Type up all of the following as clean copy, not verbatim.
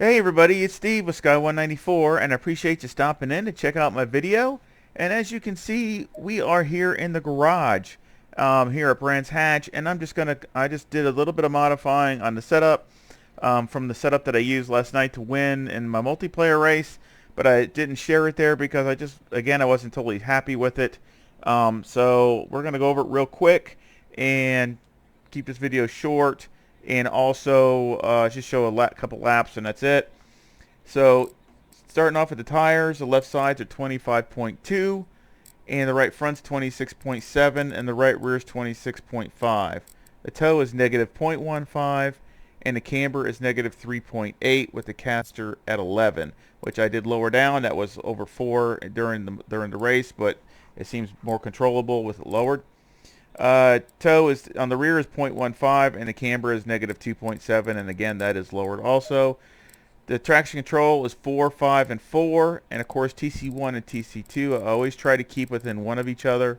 Hey everybody, it's Steve with Sky194 and I appreciate you stopping in to check out my video. And as you can see, we are here in the garage here at Brands Hatch, and I just did a little bit of modifying on the setup from the setup that I used last night to win in my multiplayer race, but I didn't share it there because I wasn't totally happy with it. So we're going to go over it real quick and keep this video short, and also just show a couple laps, and that's it. So starting off with the tires, the left sides are 25.2, and the right front's 26.7, and the right rear is 26.5. The toe is negative 0.15, and the camber is negative 3.8 with the caster at 11, which I did lower down. That was over 4 during the race, but it seems more controllable with it lowered. Toe is on the rear is 0.15, and the camber is negative 2.7, and again that is lowered also. The traction control is 4, 5, and 4, and of course TC1 and TC2 I always try to keep within one of each other.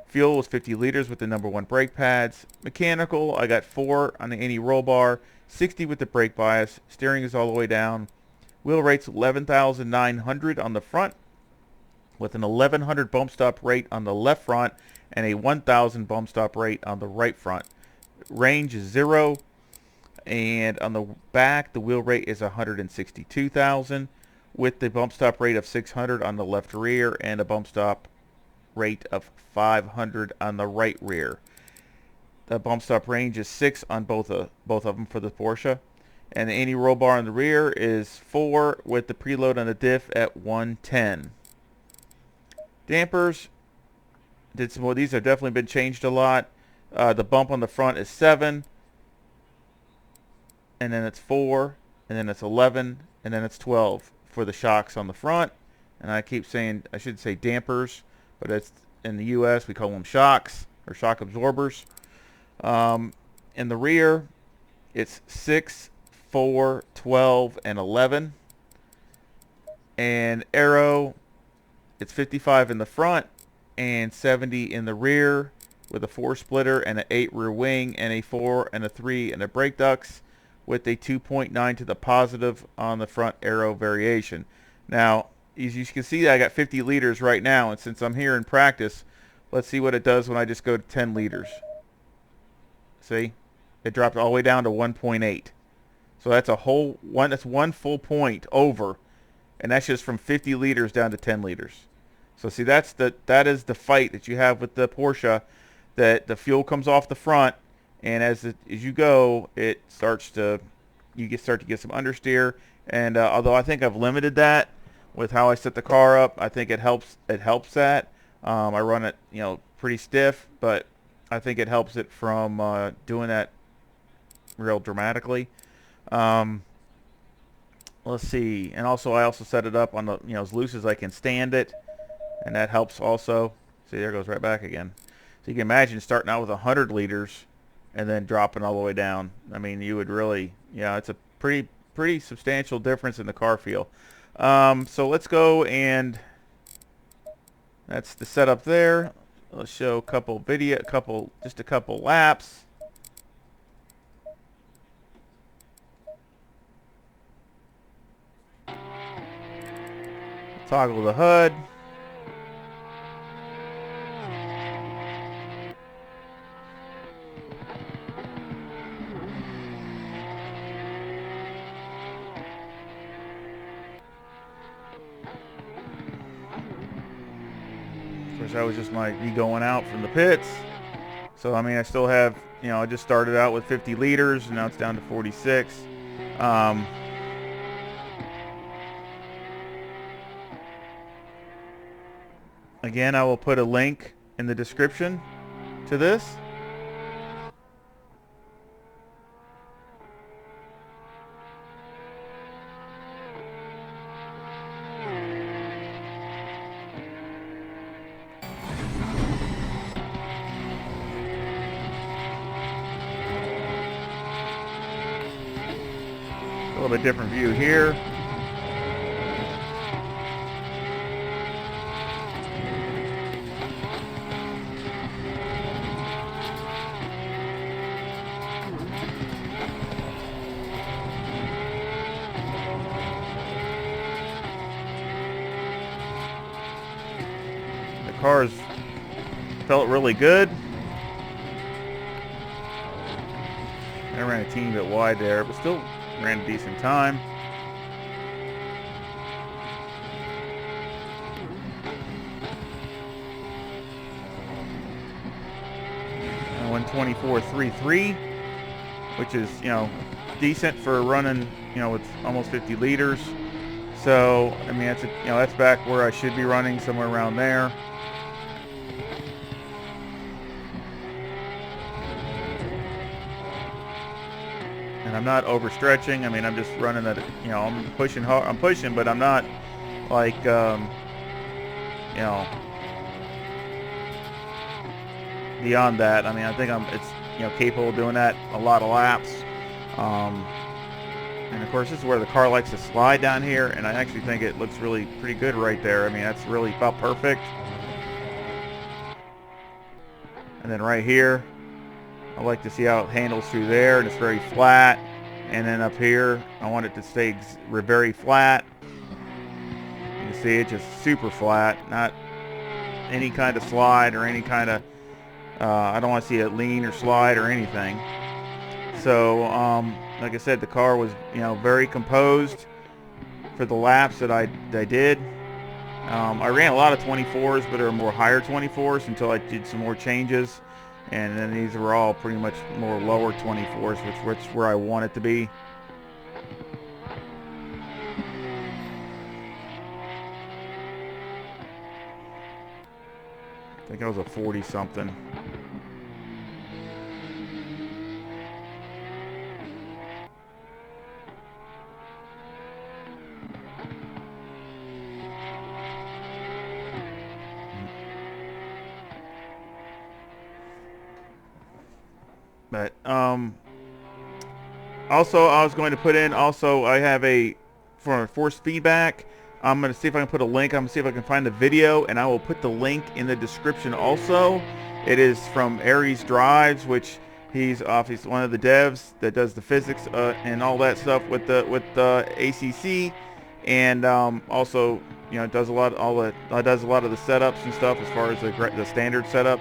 Fuel is 50 liters with the number 1 brake pads. Mechanical, I got 4 on the anti-roll bar, 60 with the brake bias. Steering is all the way down. Wheel rate's 11,900 on the front, with an 1100 bump stop rate on the left front and a 1000 bump stop rate on the right front. Range is 0, and on the back the wheel rate is 162,000 with the bump stop rate of 600 on the left rear and a bump stop rate of 500 on the right rear. The bump stop range is 6 on both of them for the Porsche, and the anti-roll bar on the rear is 4 with the preload on the diff at 110. Dampers, these have definitely been changed a lot. The bump on the front is 7, and then it's 4, and then it's 11, and then it's 12 for the shocks on the front. And I keep saying, I should say dampers, but it's in the US we call them shocks or shock absorbers. In the rear it's 6, 4, 12, and 11. And aero, it's 55 in the front and 70 in the rear, with a 4 splitter and an 8 rear wing and a 4 and a 3 and a brake ducts, with a 2.9 to the positive on the front aero variation. Now, as you can see, I got 50 liters right now, and since I'm here in practice, let's see what it does when I just go to 10 liters. See? It dropped all the way down to 1.8. So that's one full point over, and that's just from 50 liters down to 10 liters. So see, that is the fight that you have with the Porsche, that the fuel comes off the front, and as you go, you start to get some understeer. And although I think I've limited that with how I set the car up, I think it helps that. I run it pretty stiff, but I think it helps it from doing that real dramatically. Let's see, and also I also set it up on the as loose as I can stand it, and that helps also. See, there it goes right back again. So you can imagine starting out with 100 liters and then dropping all the way down. I mean, you would really, it's a pretty substantial difference in the car feel. So let's go, and that's the setup there. Let's show a couple just a couple laps. Toggle the HUD. Of course, that was just me going out from the pits. So I mean, I still have, I just started out with 50 liters, and now it's down to 46. Again, I will put a link in the description to this. A little bit different view here. cars felt really good. I ran a teeny bit wide there, but still ran a decent time. And 124.33, which is, you know, decent for running, you know, with almost 50 liters. So, I mean, that's that's back where I should be running, somewhere around there. And I'm not overstretching. I mean, I'm just running at, you know, I'm pushing hard. I'm pushing, but I'm not like, you know, beyond that. I mean, I think it's, you know, capable of doing that a lot of laps. And of course, this is where the car likes to slide down here, and I actually think it looks really pretty good right there. I mean, that's really about perfect. And then right here, I like to see how it handles through there, and it's very flat. And then up here, I want it to stay very flat. You can see it's just super flat, not any kind of slide or any kind of, I don't want to see it lean or slide or anything. So, like I said, the car was, you know, very composed for the laps that I did. I ran a lot of 24s, but they were more higher 24s until I did some more changes. And then these were all pretty much more lower 24s, which is where I want it to be. I think I was a 40 something. But also I was going to put in, also I have for force feedback, I'm going to see if I can put a link. I'm going to see if I can find the video, and I will put the link in the description also. It is from Aris Drives, which he's one of the devs that does the physics and all that stuff with the ACC, and also, you know, does a lot of the setups and stuff as far as the standard setups.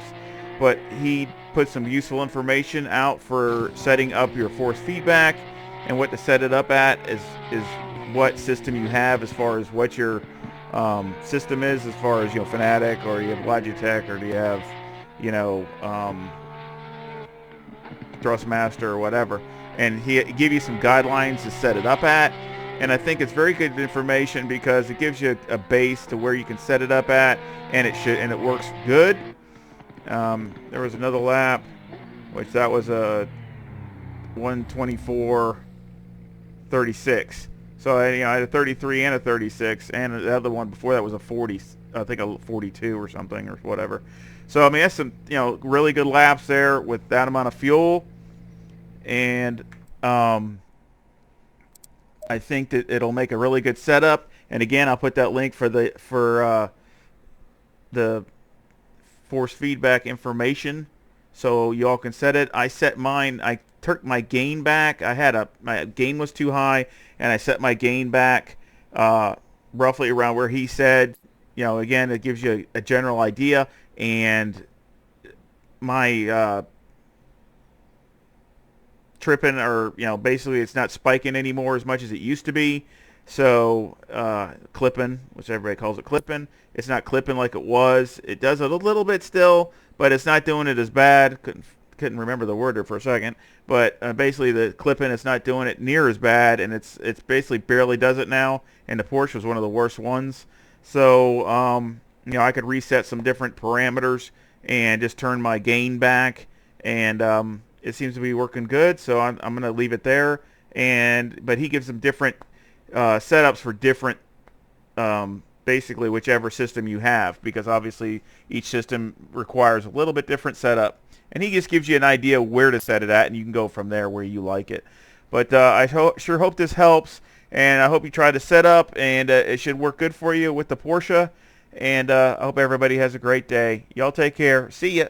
But he put some useful information out for setting up your force feedback, and what to set it up at is what system you have, as far as what your system is, as far as, you know, Fanatic, or you have Logitech, or do you have, you know, Thrustmaster or whatever. And he give you some guidelines to set it up at, and I think it's very good information because it gives you a base to where you can set it up at, and it works good. There was another lap, which that was a 124.36. So I had a 33 and a 36, and the other one before that was a 40, I think a 42 or something or whatever. So I mean, that's some, you know, really good laps there with that amount of fuel, and I think that it'll make a really good setup. And again, I'll put that link for the force feedback information, so y'all can set it. I set mine. I took my gain back. My gain was too high, and I set my gain back roughly around where he said. You know, again, it gives you a general idea. And my tripping, or, you know, basically it's not spiking anymore as much as it used to be. So clipping, which everybody calls it clipping, it's not clipping like it was. It does it a little bit still, but it's not doing it as bad. Couldn't remember the word there for a second, but basically the clipping, it's not doing it near as bad, and it's basically barely does it now. And the Porsche was one of the worst ones. So you know, I could reset some different parameters and just turn my gain back, and it seems to be working good. So I'm going to leave it there. But he gives some different setups for different, basically whichever system you have, because obviously each system requires a little bit different setup, and he just gives you an idea where to set it at, and you can go from there where you like it. But I sure hope this helps, and I hope you try to set up, and it should work good for you with the Porsche. And I hope everybody has a great day. Y'all take care. See ya.